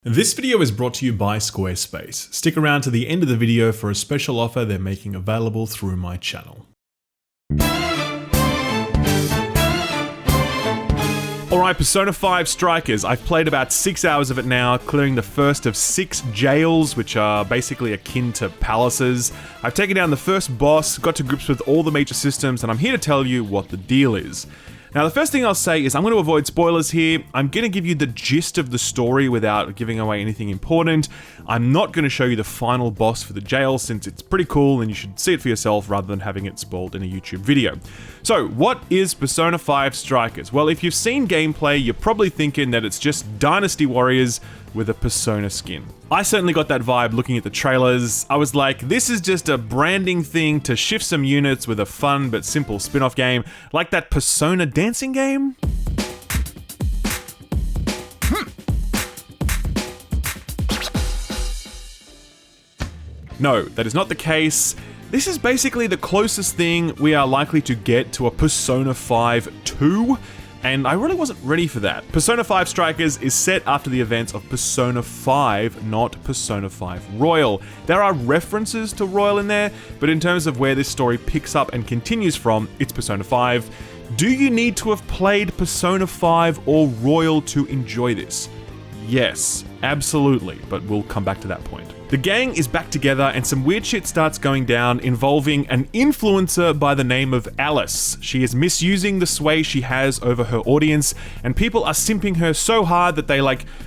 This video is brought to you by Squarespace. Stick around to the end of the video for a special offer they're making available through my channel. Alright, Persona 5 Strikers. I've played about 6 hours of it now, clearing the first of 6 jails, which are basically akin to palaces. I've taken down the first boss, got to grips with all the major systems, and I'm here to tell you what the deal is. Now, the first thing I'll say is I'm going to avoid spoilers here. I'm going to give you the gist of the story without giving away anything important. I'm not going to show you the final boss for the jail since it's pretty cool and you should see it for yourself rather than having it spoiled in a YouTube video. So, what is Persona 5 Strikers? Well, if you've seen gameplay, you're probably thinking that it's just Dynasty Warriors with a Persona skin. I certainly got that vibe looking at the trailers. I was like, this is just a branding thing to shift some units with a fun but simple spin-off game, like that Persona dancing game. No, that is not the case. This is basically the closest thing we are likely to get to a Persona 5 2. And I really wasn't ready for that. Persona 5 Strikers is set after the events of Persona 5, not Persona 5 Royal. There are references to Royal in there, but in terms of where this story picks up and continues from, it's Persona 5. Do you need to have played Persona 5 or Royal to enjoy this? Yes, absolutely, but we'll come back to that point. The gang is back together and some weird shit starts going down involving an influencer by the name of Alice. She is misusing the sway she has over her audience and people are simping her so hard that they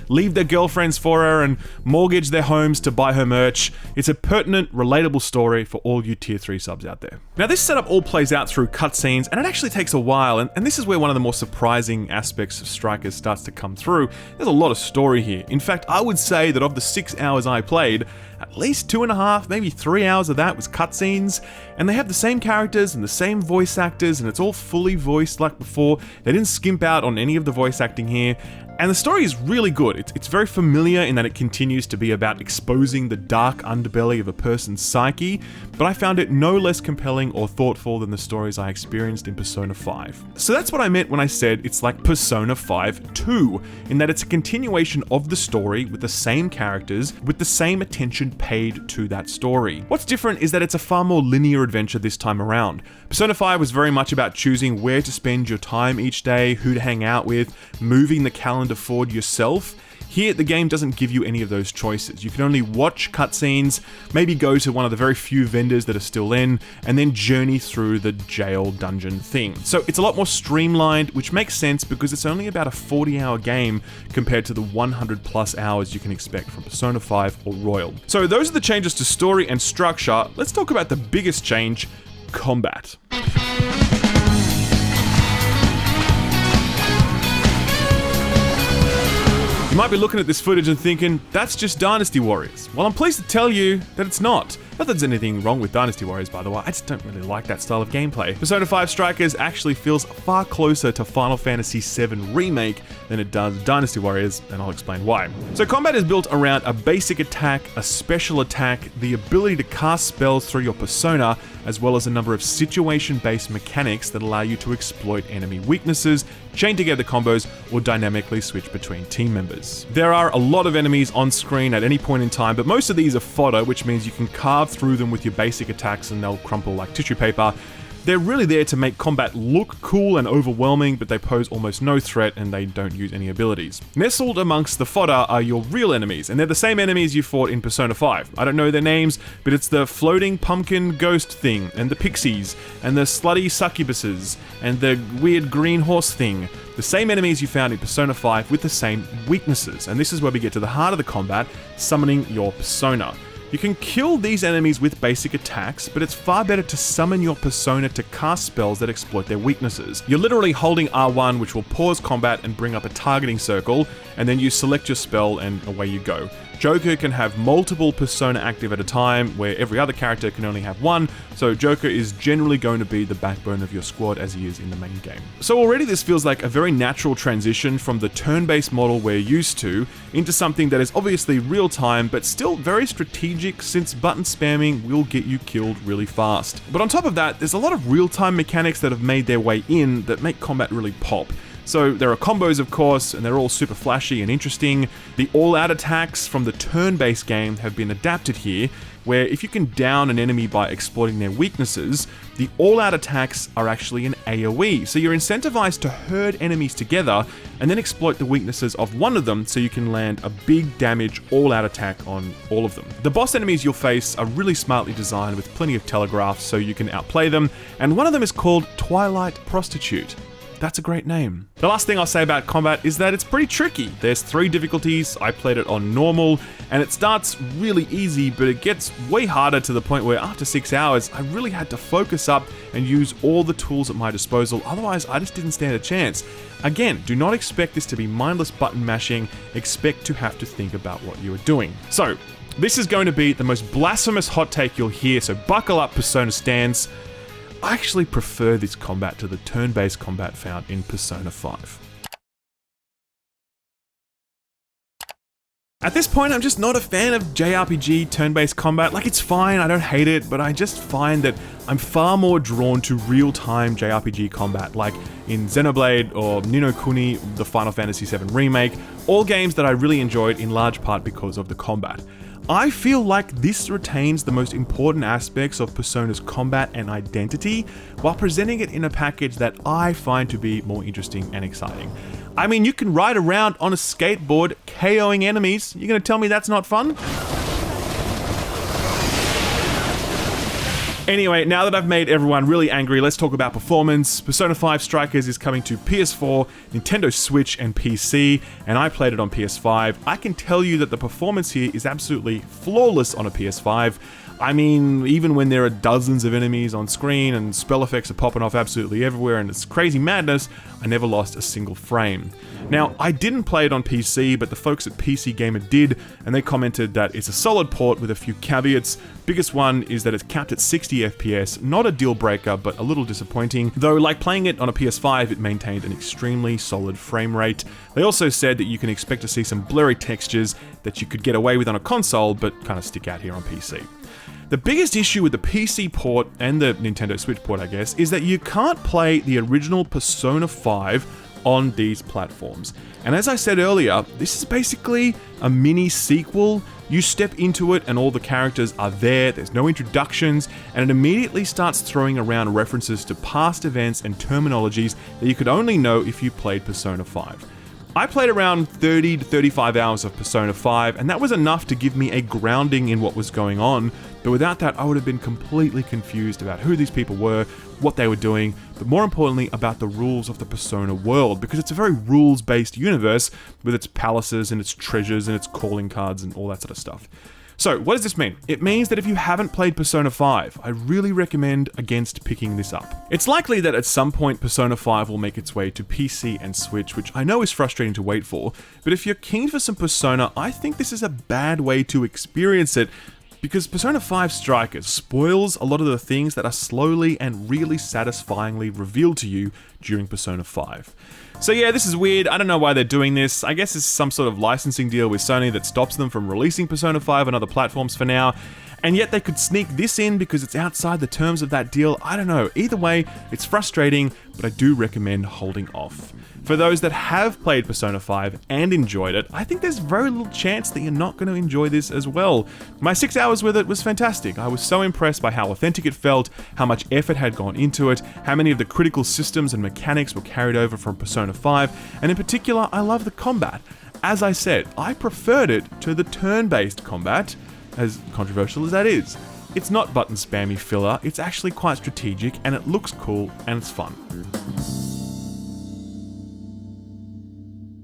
leave their girlfriends for her and mortgage their homes to buy her merch. It's a pertinent, relatable story for all you tier 3 subs out there. Now this setup all plays out through cutscenes and it actually takes a while and this is where one of the more surprising aspects of Strikers starts to come through. There's a lot of story here. In fact, I would say that of the 6 hours I played, at least 2.5, maybe 3 hours of that was cutscenes, and they have the same characters and the same voice actors, and it's all fully voiced like before. They didn't skimp out on any of the voice acting here, and the story is really good. It's very familiar in that it continues to be about exposing the dark underbelly of a person's psyche, but I found it no less compelling or thoughtful than the stories I experienced in Persona 5. So that's what I meant when I said it's like Persona 5 2, in that it's a continuation of the story with the same characters, with the same attention paid to that story. What's different is that it's a far more linear adventure this time around. Persona 5 was very much about choosing where to spend your time each day, who to hang out with, moving the calendar forward yourself. Here, the game doesn't give you any of those choices. You can only watch cutscenes, maybe go to one of the very few vendors that are still in, and then journey through the jail dungeon thing. So it's a lot more streamlined, which makes sense because it's only about a 40-hour game compared to the 100+ hours you can expect from Persona 5 or Royal. So those are the changes to story and structure. Let's talk about the biggest change, combat. You might be looking at this footage and thinking, that's just Dynasty Warriors. Well, I'm pleased to tell you that it's not. Not that there's anything wrong with Dynasty Warriors, by the way, I just don't really like that style of gameplay. Persona 5 Strikers actually feels far closer to Final Fantasy VII Remake than it does Dynasty Warriors, and I'll explain why. So combat is built around a basic attack, a special attack, the ability to cast spells through your persona, as well as a number of situation-based mechanics that allow you to exploit enemy weaknesses, chain together combos, or dynamically switch between team members. There are a lot of enemies on screen at any point in time, but most of these are fodder, which means you can carve through them with your basic attacks and they'll crumple like tissue paper. They're really there to make combat look cool and overwhelming, but they pose almost no threat and they don't use any abilities. Nestled amongst the fodder are your real enemies, and they're the same enemies you fought in Persona 5. I don't know their names, but it's the floating pumpkin ghost thing, and the pixies, and the slutty succubuses, and the weird green horse thing. The same enemies you found in Persona 5 with the same weaknesses, and this is where we get to the heart of the combat, summoning your persona. You can kill these enemies with basic attacks, but it's far better to summon your persona to cast spells that exploit their weaknesses. You're literally holding R1, which will pause combat and bring up a targeting circle, and then you select your spell and away you go. Joker can have multiple persona active at a time, where every other character can only have one, so Joker is generally going to be the backbone of your squad as he is in the main game. So already this feels like a very natural transition from the turn-based model we're used to into something that is obviously real-time, but still very strategic since button spamming will get you killed really fast. But on top of that, there's a lot of real-time mechanics that have made their way in that make combat really pop. So there are combos, of course, and they're all super flashy and interesting. The all-out attacks from the turn-based game have been adapted here, where if you can down an enemy by exploiting their weaknesses, the all-out attacks are actually an AoE. So you're incentivized to herd enemies together and then exploit the weaknesses of one of them so you can land a big damage all-out attack on all of them. The boss enemies you'll face are really smartly designed with plenty of telegraphs so you can outplay them, and one of them is called Twilight Prostitute. That's a great name. The last thing I'll say about combat is that it's pretty tricky. There's 3 difficulties. I played it on normal, and it starts really easy, but it gets way harder to the point where after 6 hours, I really had to focus up and use all the tools at my disposal. Otherwise, I just didn't stand a chance. Again, do not expect this to be mindless button mashing. Expect to have to think about what you are doing. So, this is going to be the most blasphemous hot take you'll hear, so buckle up, Persona stands. I actually prefer this combat to the turn-based combat found in Persona 5. At this point, I'm just not a fan of JRPG turn-based combat. Like, it's fine, I don't hate it, but I just find that I'm far more drawn to real-time JRPG combat, like in Xenoblade or Ni no Kuni, the Final Fantasy VII Remake, all games that I really enjoyed in large part because of the combat. I feel like this retains the most important aspects of Persona's combat and identity, while presenting it in a package that I find to be more interesting and exciting. I mean, you can ride around on a skateboard, KOing enemies. You're gonna tell me that's not fun? Anyway, now that I've made everyone really angry, let's talk about performance. Persona 5 Strikers is coming to PS4, Nintendo Switch, and PC, and I played it on PS5. I can tell you that the performance here is absolutely flawless on a PS5. I mean, even when there are dozens of enemies on screen and spell effects are popping off absolutely everywhere and it's crazy madness, I never lost a single frame. Now, I didn't play it on PC, but the folks at PC Gamer did, and they commented that it's a solid port with a few caveats. Biggest one is that it's capped at 60 FPS, not a deal breaker, but a little disappointing, though like playing it on a PS5, it maintained an extremely solid frame rate. They also said that you can expect to see some blurry textures that you could get away with on a console, but kind of stick out here on PC. The biggest issue with the PC port and the Nintendo Switch port, I guess, is that you can't play the original Persona 5 on these platforms. And as I said earlier, this is basically a mini sequel. You step into it and all the characters are there's no introductions, and it immediately starts throwing around references to past events and terminologies that you could only know if you played Persona 5. I played around 30 to 35 hours of Persona 5, and that was enough to give me a grounding in what was going on, but without that I would have been completely confused about who these people were, what they were doing, but more importantly about the rules of the Persona world, because it's a very rules-based universe with its palaces and its treasures and its calling cards and all that sort of stuff. So, what does this mean? It means that if you haven't played Persona 5, I really recommend against picking this up. It's likely that at some point Persona 5 will make its way to PC and Switch, which I know is frustrating to wait for, but if you're keen for some Persona, I think this is a bad way to experience it, because Persona 5 Strikers spoils a lot of the things that are slowly and really satisfyingly revealed to you during Persona 5. So yeah, this is weird. I don't know why they're doing this. I guess it's some sort of licensing deal with Sony that stops them from releasing Persona 5 on other platforms for now. And yet they could sneak this in because it's outside the terms of that deal. I don't know. Either way, it's frustrating, but I do recommend holding off. For those that have played Persona 5 and enjoyed it, I think there's very little chance that you're not going to enjoy this as well. My 6 hours with it was fantastic. I was so impressed by how authentic it felt, how much effort had gone into it, how many of the critical systems and mechanics were carried over from Persona 5, and in particular, I love the combat. As I said, I preferred it to the turn-based combat, as controversial as that is. It's not button spammy filler, it's actually quite strategic, and it looks cool, and it's fun.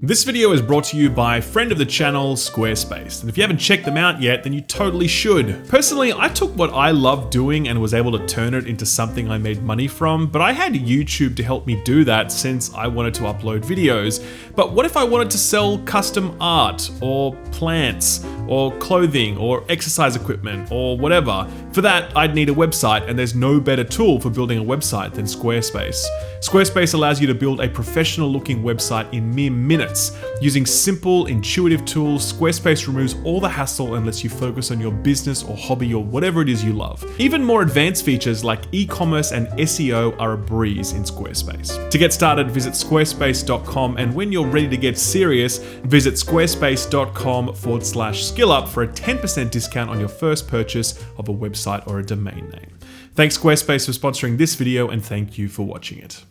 This video is brought to you by friend of the channel, Squarespace, and if you haven't checked them out yet, then you totally should. Personally, I took what I love doing and was able to turn it into something I made money from, but I had YouTube to help me do that since I wanted to upload videos. But what if I wanted to sell custom art, or plants, or clothing, or exercise equipment, or whatever. For that, I'd need a website, and there's no better tool for building a website than Squarespace. Squarespace allows you to build a professional-looking website in mere minutes. Using simple, intuitive tools, Squarespace removes all the hassle and lets you focus on your business or hobby or whatever it is you love. Even more advanced features like e-commerce and SEO are a breeze in Squarespace. To get started, visit squarespace.com, and when you're ready to get serious, visit squarespace.com/skillup for a 10% discount on your first purchase of a website or a domain name. Thanks Squarespace for sponsoring this video, and thank you for watching it.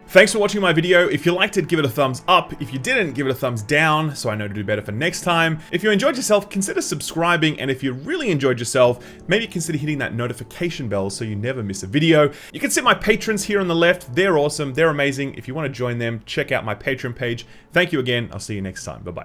Thanks for watching my video. If you liked it, give it a thumbs up. If you didn't, give it a thumbs down so I know to do better for next time. If you enjoyed yourself, consider subscribing, and if you really enjoyed yourself, maybe consider hitting that notification bell so you never miss a video. You can see my patrons here on the left. They're awesome. They're amazing. If you want to join them, check out my Patreon page. Thank you again. I'll see you next time. Bye-bye.